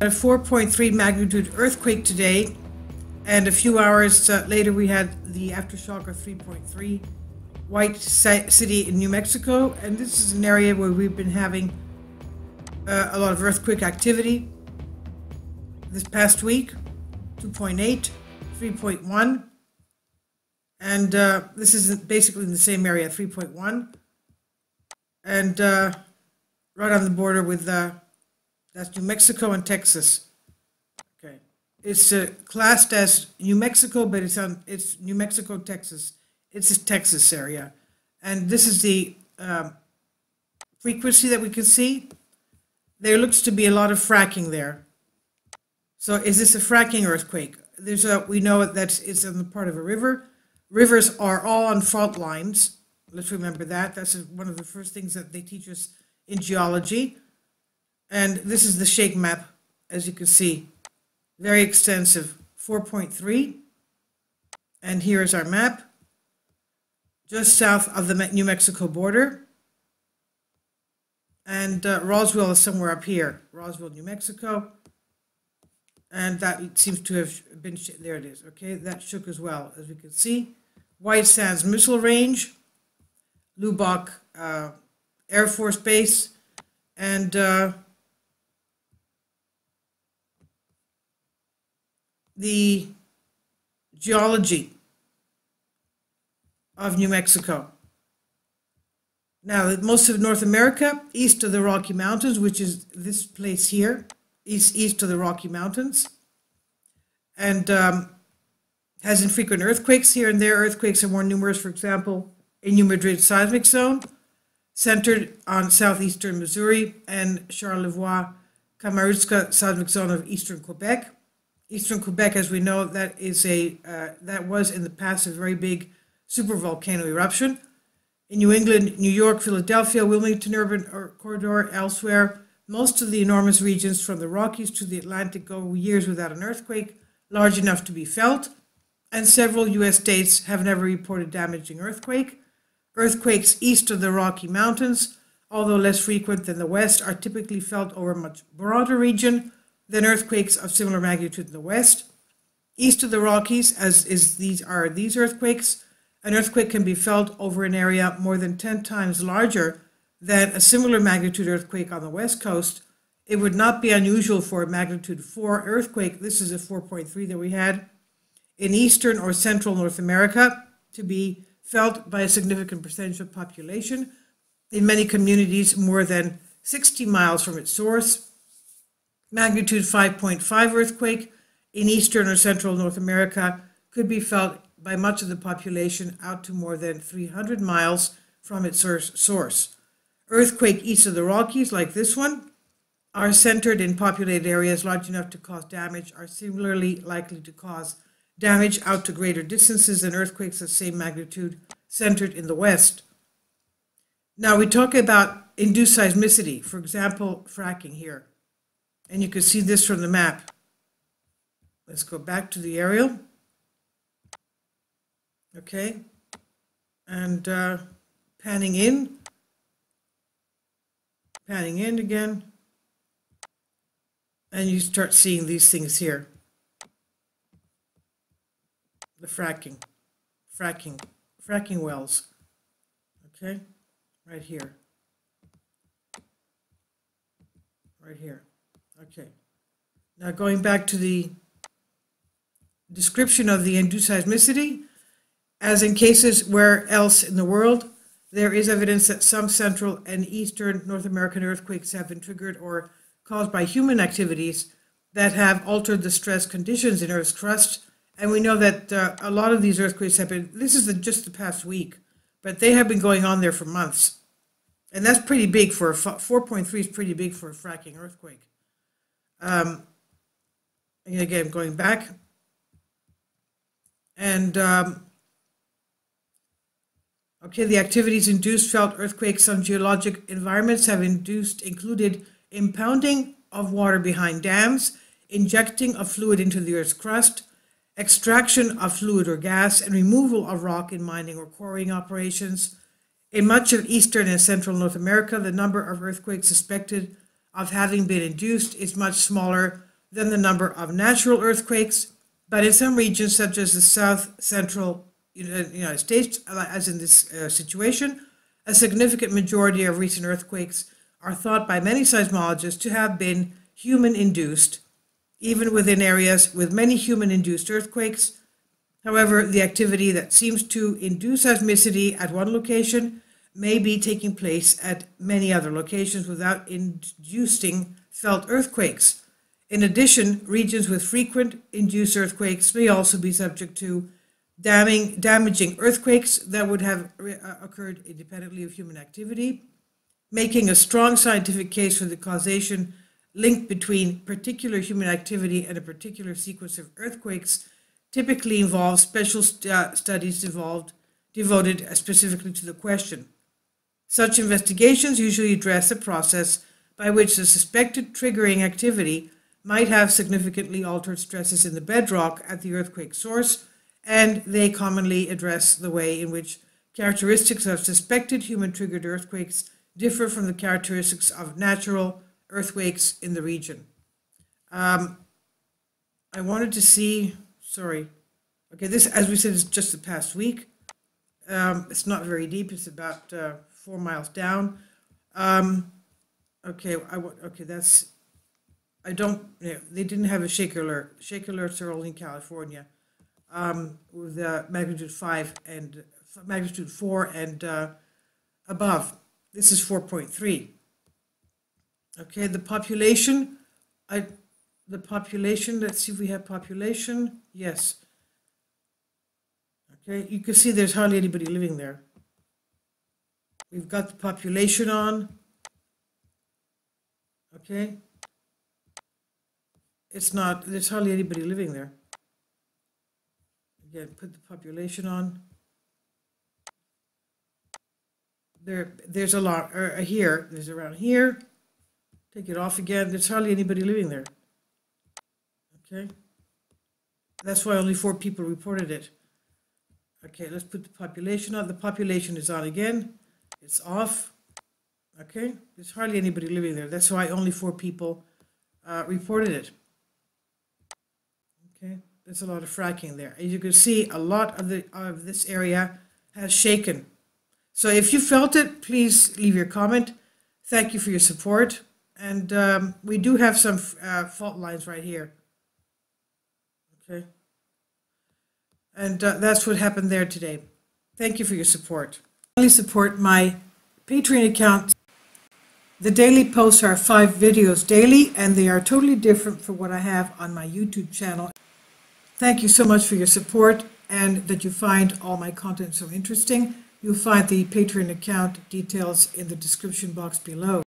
A 4.3 magnitude earthquake today, and a few hours later we had the aftershock of 3.3. White City in New Mexico, and this is an area where we've been having a lot of earthquake activity this past week. 2.8, 3.1, and this is basically in the same area, 3.1, and right on the border with that's New Mexico and Texas. Okay, it's classed as New Mexico, but it's New Mexico, Texas. It's a Texas area, and this is the frequency that we can see. There looks to be a lot of fracking there. So is this a fracking earthquake? We know that it's on the part of a river. Rivers are all on fault lines. Let's remember that. That's one of the first things that they teach us in geology. And this is the shake map, as you can see. Very extensive, 4.3. And here is our map, just south of the New Mexico border. And Roswell is somewhere up here, Roswell, New Mexico. And that seems to have been, there it is, okay? That shook as well, as we can see. White Sands Missile Range, Lubbock Air Force Base, and the geology of New Mexico. Now, most of North America, east of the Rocky Mountains, which is this place here, east of the Rocky Mountains, and has infrequent earthquakes here and there. Earthquakes are more numerous, for example, in New Madrid seismic zone, centered on southeastern Missouri, and Charlevoix-Kamaruzka seismic zone of eastern Quebec. Eastern Quebec, as we know, that was in the past a very big supervolcano eruption. In New England, New York, Philadelphia, Wilmington urban corridor, elsewhere, most of the enormous regions from the Rockies to the Atlantic go years without an earthquake large enough to be felt, and several U.S. states have never reported damaging earthquake. Earthquakes east of the Rocky Mountains, although less frequent than the west, are typically felt over a much broader region than earthquakes of similar magnitude in the west. East of the Rockies, these earthquakes, an earthquake can be felt over an area more than 10 times larger than a similar magnitude earthquake on the west coast. It would not be unusual for a magnitude 4 earthquake, this is a 4.3 that we had, in eastern or central North America to be felt by a significant percentage of population. In many communities, more than 60 miles from its source. Magnitude 5.5 earthquake in eastern or central North America could be felt by much of the population out to more than 300 miles from its source. Earthquake east of the Rockies, like this one, are centered in populated areas large enough to cause damage, are similarly likely to cause damage out to greater distances than earthquakes of same magnitude centered in the west. Now we talk about induced seismicity, for example, fracking here. And you can see this from the map. Let's go back to the aerial. Okay, and panning in again, and you start seeing these things here. The fracking wells, okay, right here, okay. Now going back to the description of the induced seismicity, as in cases where else in the world, there is evidence that some central and eastern North American earthquakes have been triggered or caused by human activities that have altered the stress conditions in Earth's crust. And we know that a lot of these earthquakes have been, this is just the past week, but they have been going on there for months. And that's pretty big for 4.3 is pretty big for a fracking earthquake. And again, going back. And okay, the activities induced felt earthquakes on geologic environments have included impounding of water behind dams, injecting of fluid into the Earth's crust, extraction of fluid or gas, and removal of rock in mining or quarrying operations. In much of eastern and central North America, the number of earthquakes suspected of having been induced is much smaller than the number of natural earthquakes, but in some regions, such as the south central United States, as in this situation, a significant majority of recent earthquakes are thought by many seismologists to have been human-induced, even within areas with many human-induced earthquakes. However, the activity that seems to induce seismicity at one location may be taking place at many other locations without inducing felt earthquakes. In addition, regions with frequent induced earthquakes may also be subject to damaging earthquakes that would have occurred independently of human activity, making a strong scientific case for the causation link between particular human activity and a particular sequence of earthquakes typically involves special studies devoted specifically to the question. Such investigations usually address the process by which the suspected triggering activity might have significantly altered stresses in the bedrock at the earthquake source, and they commonly address the way in which characteristics of suspected human-triggered earthquakes differ from the characteristics of natural earthquakes in the region. I wanted to see, okay, this, as we said, is just the past week. It's not very deep, it's about 4 miles down. Okay, that's, they didn't have a shake alert. Shake alerts are only in California. With magnitude 5 and magnitude 4 and above. This is 4.3. Okay, the population, let's see if we have population. Yes. Okay, you can see there's hardly anybody living there. We've got the population on. Okay. There's hardly anybody living there. Again, put the population on. There's a lot here. There's around here. Take it off again. There's hardly anybody living there. Okay. That's why only 4 people reported it. Okay, let's put the population on. The population is on again. It's off. Okay. There's hardly anybody living there. That's why only 4 people reported it. Okay. There's a lot of fracking there. As you can see, a lot of this area has shaken. So if you felt it, please leave your comment. Thank you for your support. And we do have some fault lines right here. Okay. And that's what happened there today. Thank you for your support. Please support my Patreon account. The daily posts are 5 videos daily, and they are totally different from what I have on my YouTube channel. Thank you so much for your support and that you find all my content so interesting. You'll find the Patreon account details in the description box below.